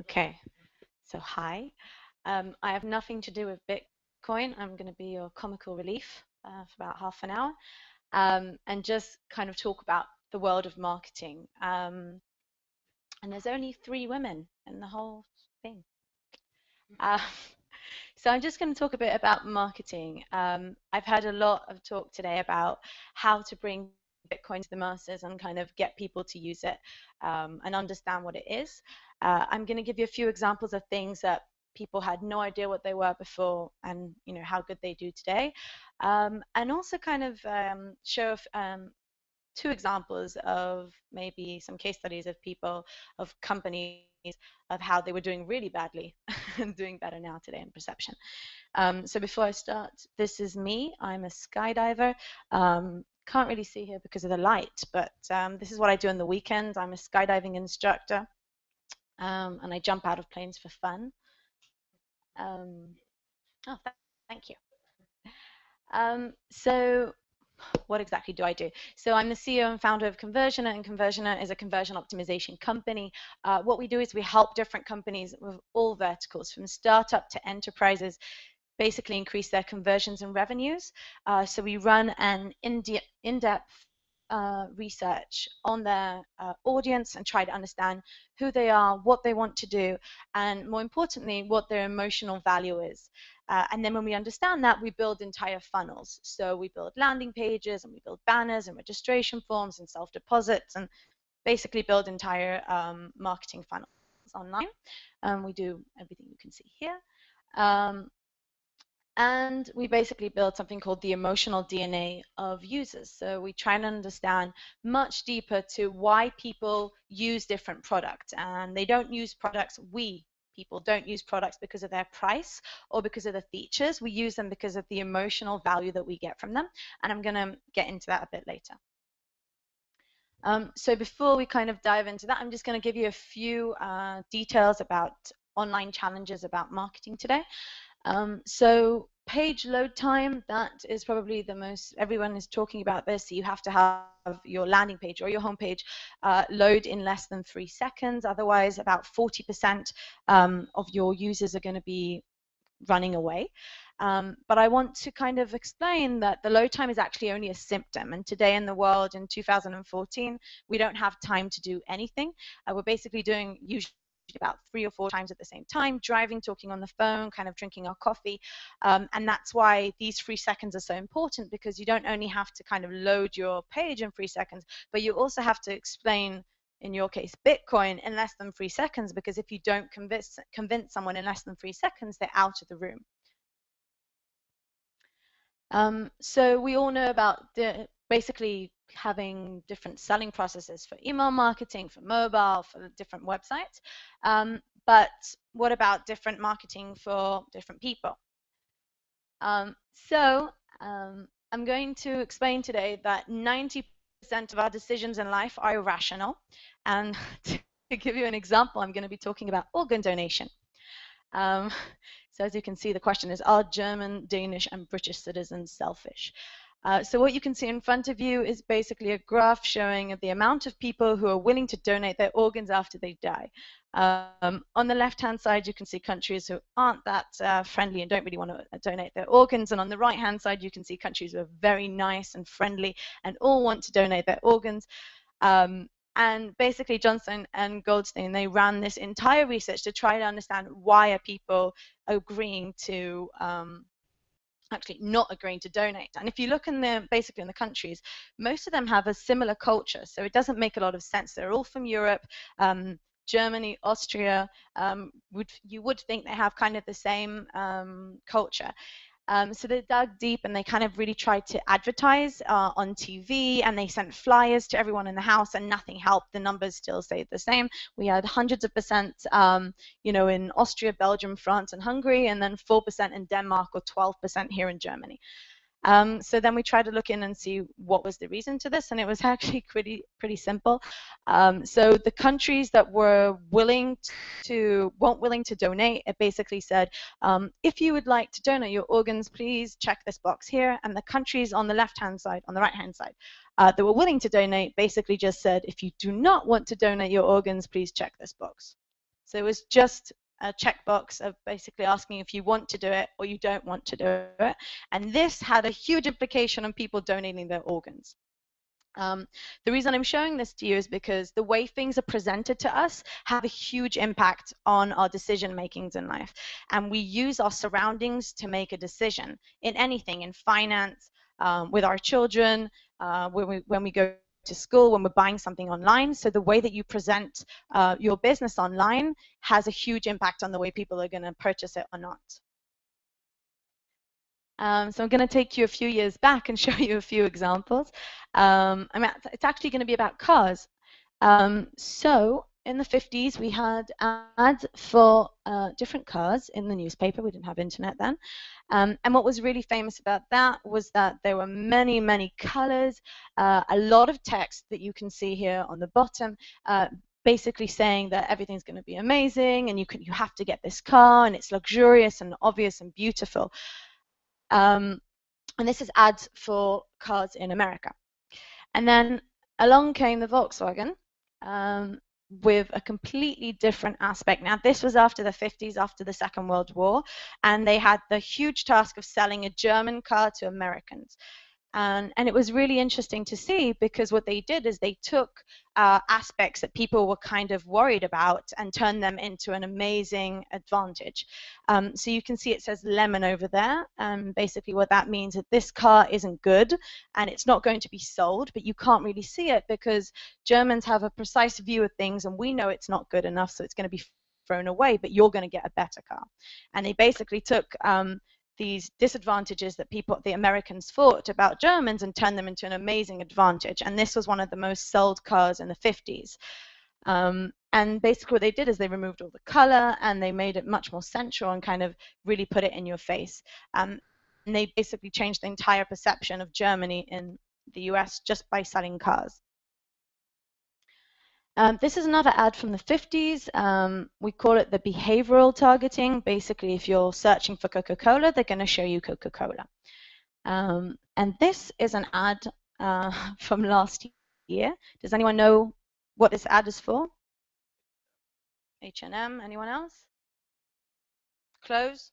Okay, so hi. I have nothing to do with Bitcoin. I'm going to be your comical relief for about half an hour and just kind of talk about the world of marketing. And there's only 3 women in the whole thing. Uh, so I'm just going to talk a bit about marketing. I've heard a lot of talk today about how to bring Bitcoin to the masses and kind of get people to use it and understand what it is. I'm going to give you a few examples of things that people had no idea what they were before and how good they do today. And also kind of show 2 examples of maybe some case studies of people, of companies, of how they were doing really badly and doing better now today in perception. So before I start, this is me. I'm a skydiver. Can't really see here because of the light, but this is what I do on the weekends. I'm a skydiving instructor, and I jump out of planes for fun. Um, oh, thank you. So what exactly do I do? So I'm the CEO and founder of Conversioner, and Conversioner is a conversion optimization company. What we do is we help different companies with all verticals, from startup to enterprises, basically increase their conversions and revenues. So we run an in-depth research on their audience and try to understand who they are, what they want to do, and more importantly, what their emotional value is. And then when we understand that, we build entire funnels. So we build landing pages, and we build banners and registration forms and self-deposits, and basically build entire marketing funnels online. We do everything you can see here. And we basically build something called the emotional DNA of users. So we try and understand much deeper to why people use different products. And they don't use products, people don't use products because of their price or because of the features. We use them because of the emotional value that we get from them. And I'm going to get into that a bit later. So before we kind of dive into that, I'm just going to give you a few details about online challenges about marketing today. So page load time, that is probably the most, everyone is talking about this. So you have to have your landing page or your homepage load in less than 3 seconds. Otherwise, about 40% of your users are going to be running away. But I want to kind of explain that the load time is actually only a symptom. And today in the world in 2014, we don't have time to do anything. We're basically doing usually about 3 or 4 times at the same time, driving, talking on the phone, kind of drinking our coffee. And that's why these 3 seconds are so important, because you don't only have to kind of load your page in 3 seconds, but you also have to explain, in your case, Bitcoin in less than 3 seconds, because if you don't convince someone in less than 3 seconds, they're out of the room. So we all know about basically having different selling processes for email marketing, for mobile, for different websites. But what about different marketing for different people? I'm going to explain today that 90% of our decisions in life are irrational. And to give you an example, I'm going to be talking about organ donation. So as you can see, the question is, are German, Danish, and British citizens selfish? So what you can see in front of you is basically a graph showing the amount of people who are willing to donate their organs after they die. On the left-hand side, you can see countries who aren't that friendly and don't really want to donate their organs. And on the right-hand side, you can see countries who are very nice and friendly and all want to donate their organs. And basically, Johnson and Goldstein, they ran this entire research to try to understand why are people agreeing to actually not agreeing to donate. And if you look in basically in the countries, most of them have a similar culture. So it doesn't make a lot of sense. They're all from Europe. Germany, Austria, you would think they have kind of the same culture. So they dug deep and they kind of really tried to advertise on TV, and they sent flyers to everyone in the house, and nothing helped. The numbers still stayed the same. We had hundreds of percent, in Austria, Belgium, France, and Hungary, and then 4% in Denmark or 12% here in Germany. So then we tried to look in and see what was the reason to this, and it was actually pretty simple. So the countries that weren't willing to donate, it basically said, if you would like to donate your organs, please check this box here. And the countries on the left-hand side, on the right-hand side, that were willing to donate basically just said, if you do not want to donate your organs, please check this box. So it was just a checkbox of basically asking if you want to do it or you don't want to do it. And this had a huge implication on people donating their organs. The reason I'm showing this to you is because the way things are presented to us have a huge impact on our decision makings in life. And we use our surroundings to make a decision in anything, in finance, with our children, when we go to school, when we're buying something online. So the way that you present your business online has a huge impact on the way people are going to purchase it or not. So I'm going to take you a few years back and show you a few examples. It's actually going to be about cars. So in the 50s, we had ads for different cars in the newspaper. We didn't have internet then. And what was really famous about that was that there were many, many colors, a lot of text that you can see here on the bottom, basically saying that everything's going to be amazing and you have to get this car and it's luxurious and obvious and beautiful. And this is ads for cars in America. And then along came the Volkswagen with a completely different aspect. Now, this was after the 50s, after the Second World War, and they had the huge task of selling a German car to Americans. And it was really interesting to see, because what they did is they took aspects that people were kind of worried about and turned them into an amazing advantage. So you can see it says lemon over there. Basically what that means is this car isn't good and it's not going to be sold, but you can't really see it because Germans have a precise view of things and we know it's not good enough, so it's going to be thrown away, but you're going to get a better car. And they basically took these disadvantages that the Americans thought about Germans and turned them into an amazing advantage. And this was one of the most sold cars in the 50s. And basically what they did is they removed all the color and they made it much more central and kind of really put it in your face. And they basically changed the entire perception of Germany in the US just by selling cars. This is another ad from the 50s. We call it the behavioral targeting. Basically, if you're searching for Coca-Cola, they're going to show you Coca-Cola. And this is an ad from last year. Does anyone know what this ad is for? H&M, anyone else? Clothes?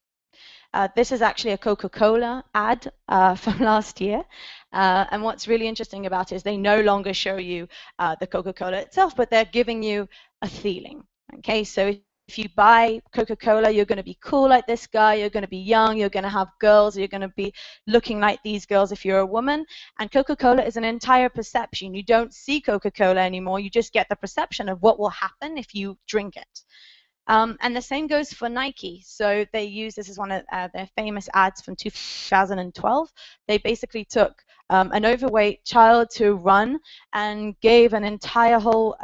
This is actually a Coca-Cola ad from last year. And what's really interesting about it is they no longer show you the Coca-Cola itself, but they're giving you a feeling. Okay, so if you buy Coca-Cola, you're going to be cool like this guy, you're going to be young, you're going to have girls, you're going to be looking like these girls if you're a woman. And Coca-Cola is an entire perception. You don't see Coca-Cola anymore, you just get the perception of what will happen if you drink it. And the same goes for Nike. So they use, this is one of their famous ads from 2012. They basically took an overweight child to run and gave an entire whole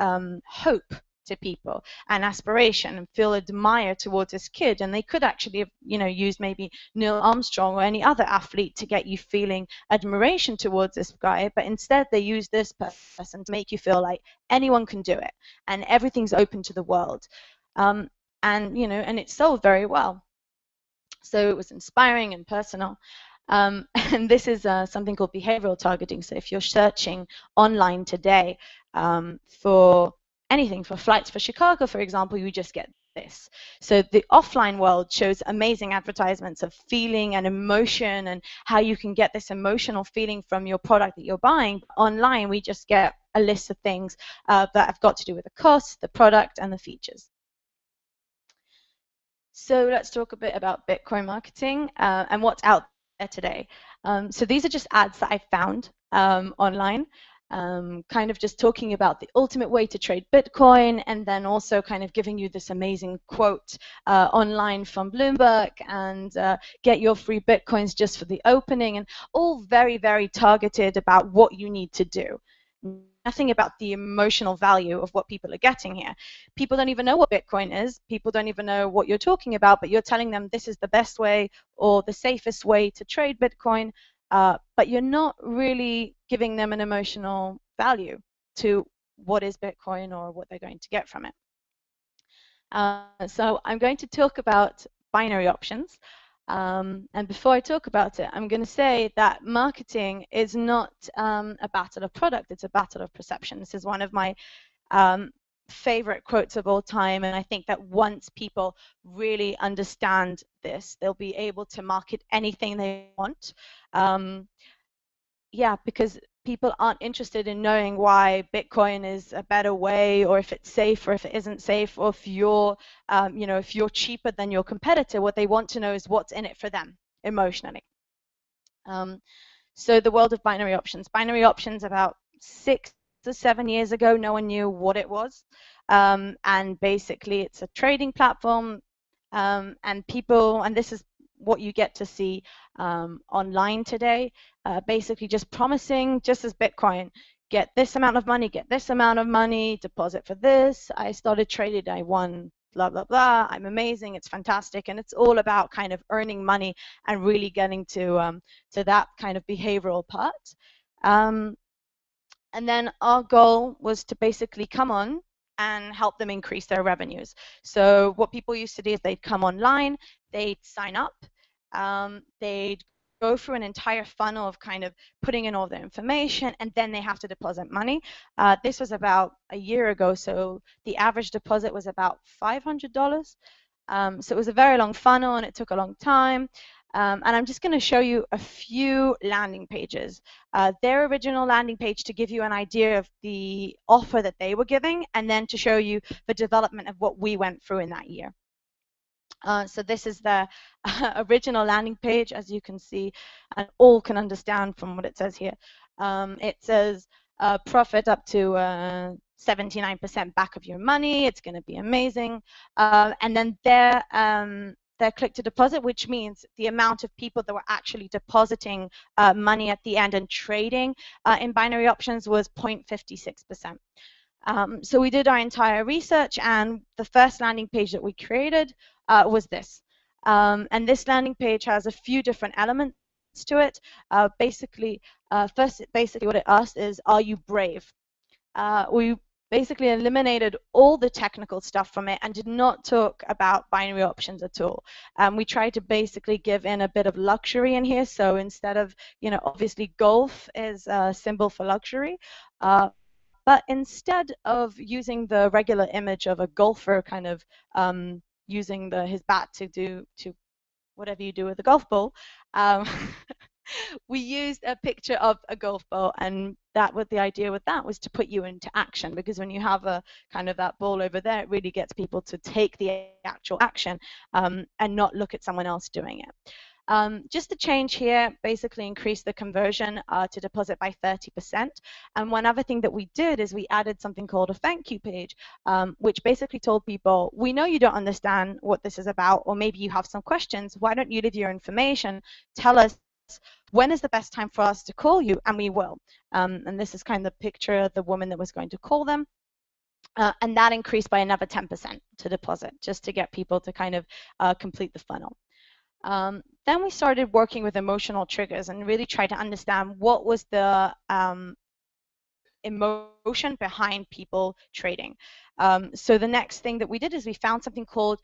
hope to people and aspiration and feel admired towards this kid. And they could actually have, used maybe Neil Armstrong or any other athlete to get you feeling admiration towards this guy. But instead they use this person to make you feel like anyone can do it and everything's open to the world. And it sold very well. So it was inspiring and personal. And this is something called behavioral targeting. So if you're searching online today for anything, for flights for Chicago, for example, you just get this. So the offline world shows amazing advertisements of feeling and emotion and how you can get this emotional feeling from your product that you're buying. Online, we just get a list of things that have got to do with the cost, the product, and the features. So let's talk a bit about Bitcoin marketing and what's out there today. So these are just ads that I found online, kind of just talking about the ultimate way to trade Bitcoin, and then also kind of giving you this amazing quote online from Bloomberg, and get your free Bitcoins just for the opening, and all very, very targeted about what you need to do. Nothing about the emotional value of what people are getting here. People don't even know what Bitcoin is. People don't even know what you're talking about, but you're telling them this is the best way or the safest way to trade Bitcoin. but you're not really giving them an emotional value to what is Bitcoin or what they're going to get from it. So I'm going to talk about binary options. And before I talk about it, I'm going to say that marketing is not a battle of product, it's a battle of perception. This is one of my favorite quotes of all time, and I think that once people really understand this, they'll be able to market anything they want. Yeah, because people aren't interested in knowing why Bitcoin is a better way, or if it's safe, or if it isn't safe, or if you're, if you're cheaper than your competitor. What they want to know is what's in it for them emotionally. So the world of binary options. Binary options about 6 to 7 years ago, no one knew what it was. And basically it's a trading platform, and this is what you get to see online today, basically just promising, just as Bitcoin, get this amount of money, get this amount of money, deposit for this. I started trading, I won, blah, blah, blah. I'm amazing, it's fantastic. And it's all about kind of earning money and really getting to that kind of behavioral part. And then our goal was to basically come on and help them increase their revenues. So what people used to do is they'd come online, they'd sign up, they'd go through an entire funnel of kind of putting in all their information, and then they have to deposit money. This was about a year ago, so the average deposit was about $500. So it was a very long funnel, and it took a long time. And I'm just going to show you a few landing pages. Their original landing page to give you an idea of the offer that they were giving, and then to show you the development of what we went through in that year. So this is the original landing page, as you can see, and all can understand from what it says here. It says profit up to 79% back of your money. It's going to be amazing. And then their click to deposit, which means the amount of people that were actually depositing money at the end and trading in binary options was 0.56%. So we did our entire research, and the first landing page that we created was this. And this landing page has a few different elements to it. Basically what it asked is, are you brave? We basically eliminated all the technical stuff from it and did not talk about binary options at all. We tried to basically give in a bit of luxury in here. So instead of, obviously golf is a symbol for luxury, but instead of using the regular image of a golfer kind of using his bat to whatever you do with a golf ball, we used a picture of a golf ball, and that was the idea with that, was to put you into action, because when you have a kind of that ball over there, it really gets people to take the actual action and not look at someone else doing it. Just the change here basically increased the conversion to deposit by 30%. And one other thing that we did is we added something called a thank you page, which basically told people, we know you don't understand what this is about, or maybe you have some questions. Why don't you leave your information? Tell us when is the best time for us to call you, and we will. And this is kind of the picture of the woman that was going to call them. And that increased by another 10% to deposit, just to get people to kind of complete the funnel. Then we started working with emotional triggers and really tried to understand what was the emotion behind people trading. So the next thing that we did is we found something called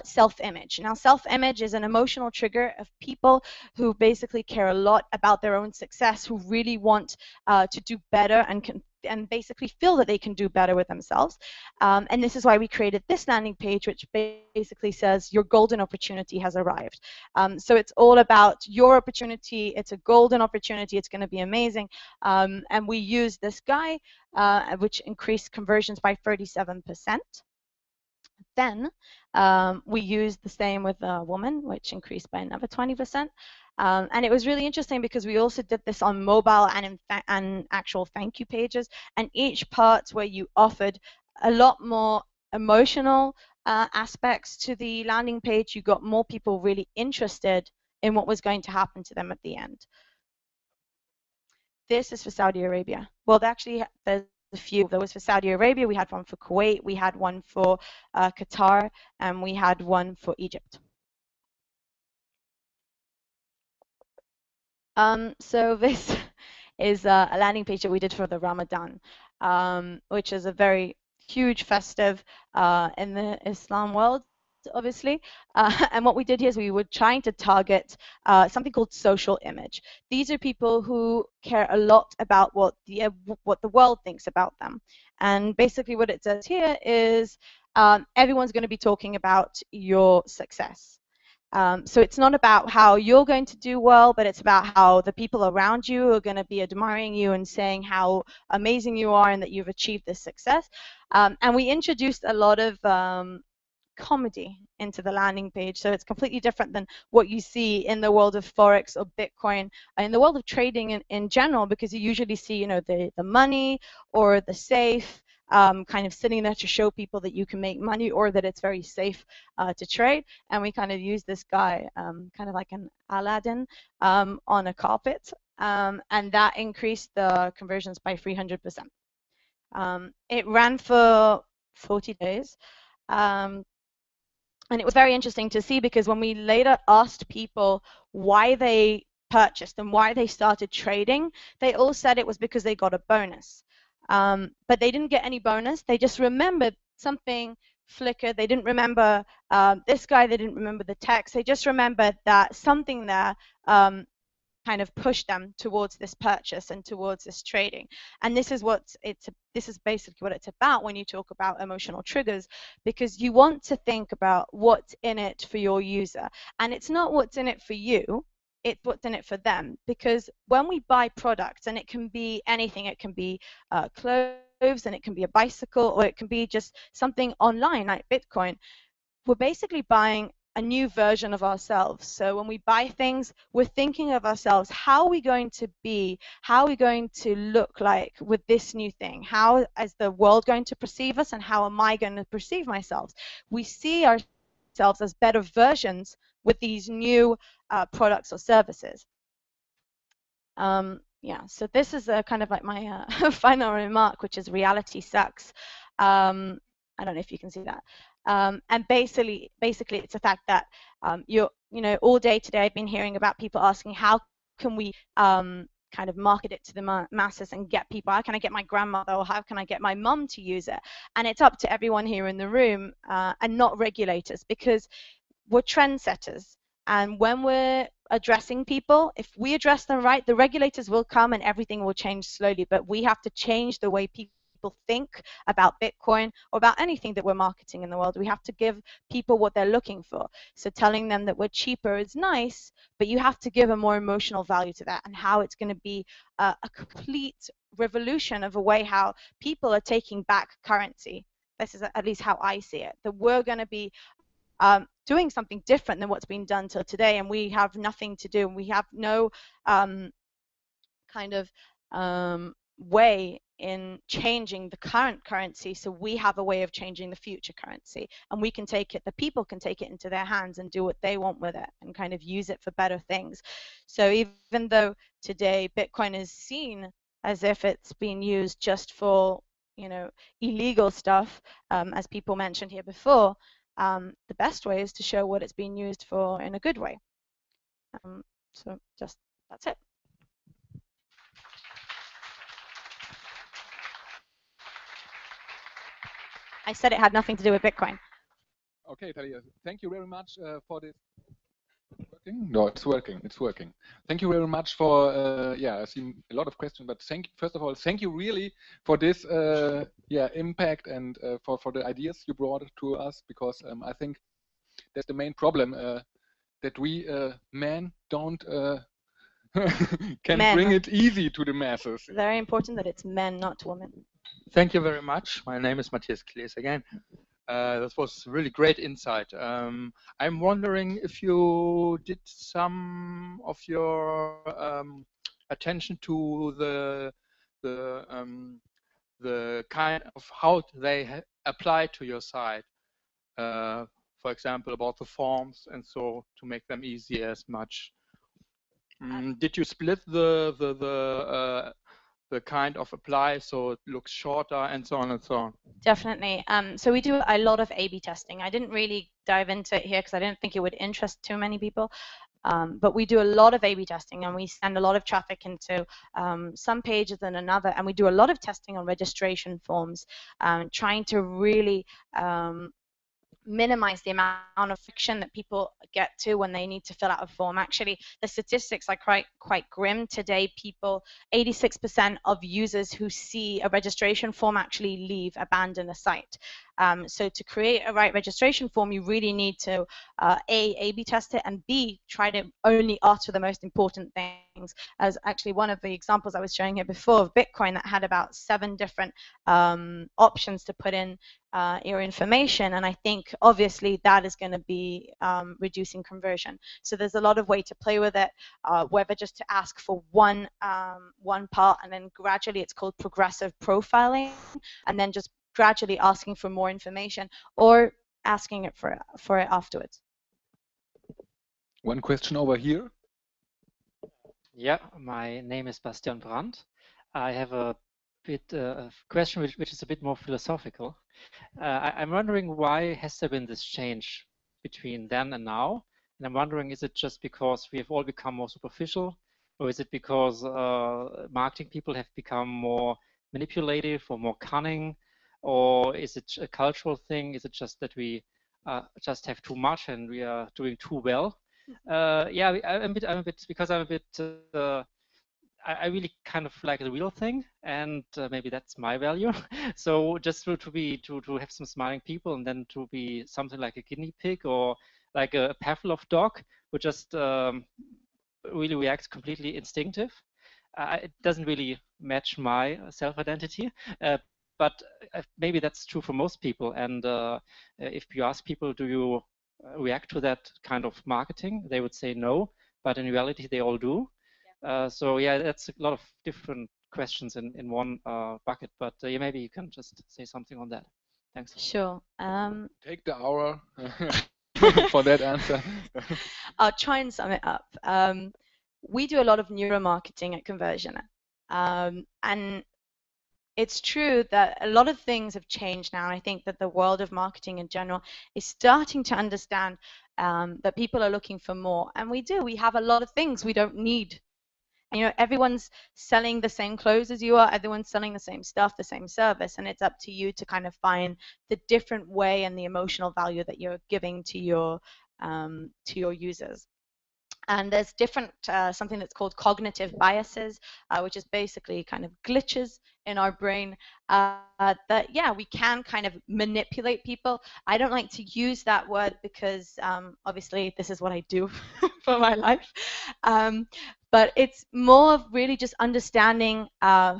self-image. Now, self-image is an emotional trigger of people who basically care a lot about their own success, who really want to do better and basically feel that they can do better with themselves. And this is why we created this landing page, which basically says your golden opportunity has arrived. So it's all about your opportunity. It's a golden opportunity. It's going to be amazing. And we use this guy, which increased conversions by 37%. Then we used the same with a woman, which increased by another 20%. And it was really interesting because we also did this on mobile and actual thank you pages. And each part where you offered a lot more emotional aspects to the landing page, you got more people really interested in what was going to happen to them at the end. This is for Saudi Arabia. Well, actually, there's a few. There was for Saudi Arabia, we had one for Kuwait, we had one for Qatar, and we had one for Egypt. So this is a landing page that we did for the Ramadan, which is a very huge festive in the Islam world, obviously. And what we did here is we were trying to target something called social image. These are people who care a lot about what the world thinks about them. And basically what it says here is everyone's going to be talking about your success. So it's not about how you're going to do well, but it's about how the people around you are going to be admiring you and saying how amazing you are and that you've achieved this success. And we introduced a lot of comedy into the landing page. So it's completely different than what you see in the world of Forex or Bitcoin, in the world of trading in general, because you usually see, you know, the money or the safe kind of sitting there to show people that you can make money or that it's very safe to trade. And we kind of use this guy kind of like an Aladdin on a carpet. And that increased the conversions by 300%. It ran for 40 days. And it was very interesting to see because when we later asked people why they purchased and why they started trading, they all said it was because they got a bonus. But they didn't get any bonus. They just remembered something flickered. They didn't remember this guy. They didn't remember the text. They just remembered that something there kind of push them towards this purchase and towards this trading. And this is basically what it's about when you talk about emotional triggers, because you want to think about what's in it for your user. And it's not what's in it for you, it's what's in it for them. Because when we buy products, and it can be anything, it can be clothes, and it can be a bicycle, or it can be just something online like Bitcoin, we're basically buying a new version of ourselves. So when we buy things, we're thinking of ourselves, how are we going to be, how are we going to look like with this new thing? How is the world going to perceive us, and how am I going to perceive myself? We see ourselves as better versions with these new products or services. Yeah, so this is kind of like my final remark, which is reality sucks. I don't know if you can see that. And basically, it's the fact that you know, all day today I've been hearing about people asking how can we kind of market it to the masses and get people, how can I get my grandmother or how can I get my mum to use it? And it's up to everyone here in the room and not regulators, because we're trendsetters. And when we're addressing people, if we address them right, the regulators will come and everything will change slowly. But we have to change the way people think about Bitcoin or about anything that we're marketing in the world. We have to give people what they're looking for. So telling them that we're cheaper is nice, but you have to give a more emotional value to that, and how it's going to be a complete revolution of a way how people are taking back currency. This is at least how I see it, that we're going to be doing something different than what's been done till today, and we have nothing to do, and we have no kind of way in changing the current currency. So we have a way of changing the future currency, and we can take it, the people can take it into their hands and do what they want with it and kind of use it for better things. So even though today Bitcoin is seen as if it's being used just for, you know, illegal stuff, as people mentioned here before, the best way is to show what it's being used for in a good way. So just, that's it. I said it had nothing to do with Bitcoin. Okay, Talia, thank you very much for this. Working? No, it's working. It's working. Thank you very much for yeah. I've seen a lot of questions, but first of all, thank you really for this yeah, impact and for the ideas you brought to us, because I think that's the main problem, that we men don't can bring it easy to the masses. It's very important that it's men, not women. Thank you very much. My name is Matthias Klees again. That was really great insight. I'm wondering if you did some of your attention to the kind of how they apply to your site. For example, about the forms and so to make them easy as much. Did you split the kind of apply so it looks shorter and so on and so on? Definitely. So we do a lot of A/B testing. I didn't really dive into it here because I didn't think it would interest too many people. But we do a lot of A/B testing, and we send a lot of traffic into some pages and another, and we do a lot of testing on registration forms, trying to really minimize the amount of friction that people get to when they need to fill out a form. Actually, the statistics are quite grim today. 86% of users who see a registration form actually leave, abandon a site. So to create a right registration form, you really need to A/B test it, and B, try to only answer the most important things. As actually one of the examples I was showing here before of Bitcoin that had about 7 different options to put in your information, and I think obviously that is going to be reducing conversion. So there's a lot of way to play with it, whether just to ask for one part, and then gradually it's called progressive profiling, and then just gradually asking for more information, or asking it for it afterwards. One question over here. Yeah, my name is Bastian Brandt. I have a bit of question which is a bit more philosophical. I'm wondering, why has there been this change between then and now? And I'm wondering, is it just because we have all become more superficial, or is it because marketing people have become more manipulative or more cunning, or is it a cultural thing? Is it just that we just have too much and we are doing too well? Yeah, I'm a bit because I'm a bit. I really kind of like the real thing, and maybe that's my value. So just to have some smiling people, and then to be something like a guinea pig or like a Pavlov dog who just really reacts completely instinctive. It doesn't really match my self-identity, but maybe that's true for most people. And if you ask people, do you react to that kind of marketing, they would say no, but in reality they all do. So yeah, that's a lot of different questions in one bucket, but yeah, maybe you can just say something on that. Thanks. Sure. Take the hour for that answer. I'll try and sum it up. We do a lot of neuromarketing at Conversion, and it's true that a lot of things have changed now. I think that the world of marketing in general is starting to understand that people are looking for more, and we have a lot of things we don't need. And, you know, everyone's selling the same clothes as you are, everyone's selling the same stuff, the same service, and it's up to you to kind of find the different way and the emotional value that you're giving to your users. And there's different, something that's called cognitive biases, which is basically kind of glitches in our brain that, yeah, we can kind of manipulate people. I don't like to use that word because obviously this is what I do for my life. But it's more of really just understanding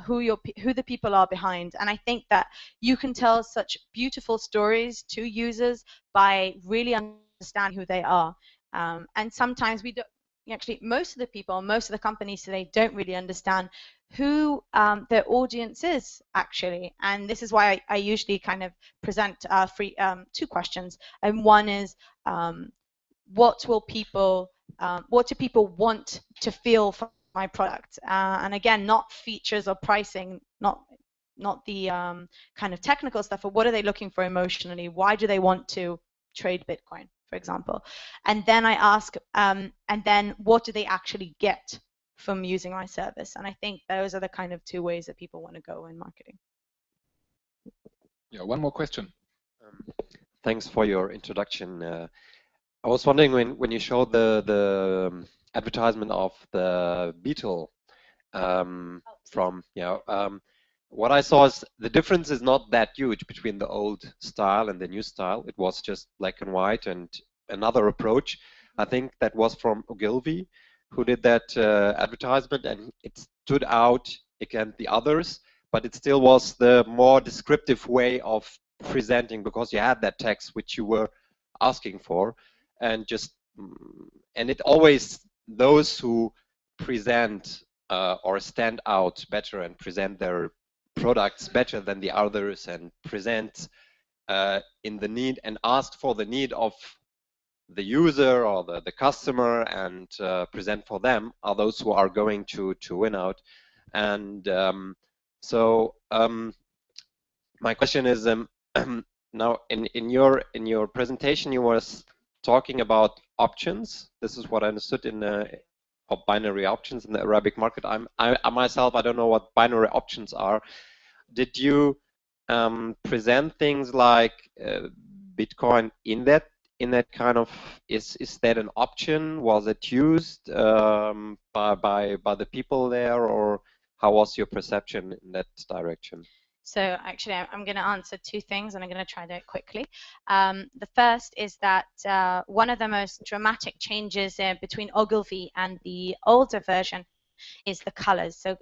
who the people are behind. And I think that you can tell such beautiful stories to users by really understanding who they are. And sometimes we don't. Actually, most of the people, most of the companies today don't really understand who their audience is actually, and this is why I usually kind of present two questions. And one is, what do people want to feel from my product? And again, not features or pricing, not the kind of technical stuff, but what are they looking for emotionally? Why do they want to trade Bitcoin, for example? And then I ask, and then what do they actually get from using my service? And I think those are the kind of two ways that people want to go in marketing. Yeah, one more question. Thanks for your introduction. I was wondering, when you showed the advertisement of the Beetle from, what I saw is the difference is not that huge between the old style and the new style. It was just black and white and another approach. I think that was from Ogilvy, who did that advertisement, and it stood out against the others, but it still was the more descriptive way of presenting, because you had that text which you were asking for, and it always, those who present or stand out better and present their products better than the others and present in the need and ask for the need of the user or the customer and present for them are those who are going to win out. And my question is, now in your presentation you was talking about options. This is what I understood in of binary options in the Arabic market. I myself, I don't know what binary options are. Did you present things like Bitcoin in that kind of, is that an option? Was it used by the people there, or how was your perception in that direction? So actually, I'm going to answer two things, and I'm going to try to do it quickly. The first is that one of the most dramatic changes between Ogilvy and the older version is the colors. So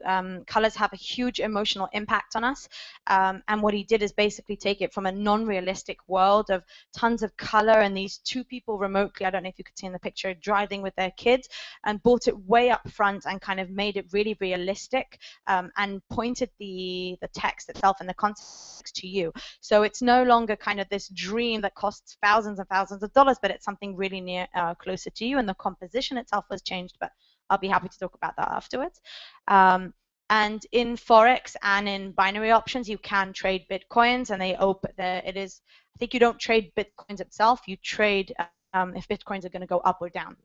colors have a huge emotional impact on us. And what he did is basically take it from a non-realistic world of tons of color and these two people remotely, I don't know if you could see in the picture, driving with their kids, and brought it way up front and kind of made it really realistic, and pointed the text itself and the context to you. So it's no longer kind of this dream that costs thousands and thousands of dollars, but it's something really near closer to you, and the composition itself was changed, but I'll be happy to talk about that afterwards. And in Forex and in binary options, you can trade Bitcoins, and they open it is, I think you don't trade Bitcoins itself, you trade if Bitcoins are going to go up or down,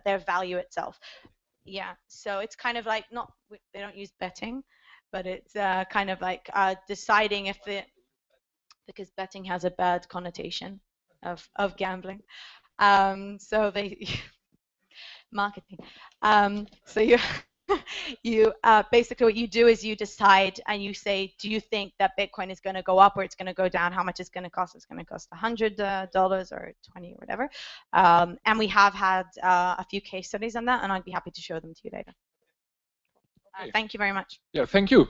their value itself. Yeah, so it's kind of like, not, they don't use betting, but it's kind of like deciding if because betting has a bad connotation of gambling. So they marketing. So you basically what you do is you decide and you say, do you think that Bitcoin is going to go up or it's going to go down? How much it's going to cost? It's going to cost $100 or 20 or whatever. And we have had a few case studies on that, and I'd be happy to show them to you later. Thank you very much. Yeah, thank you.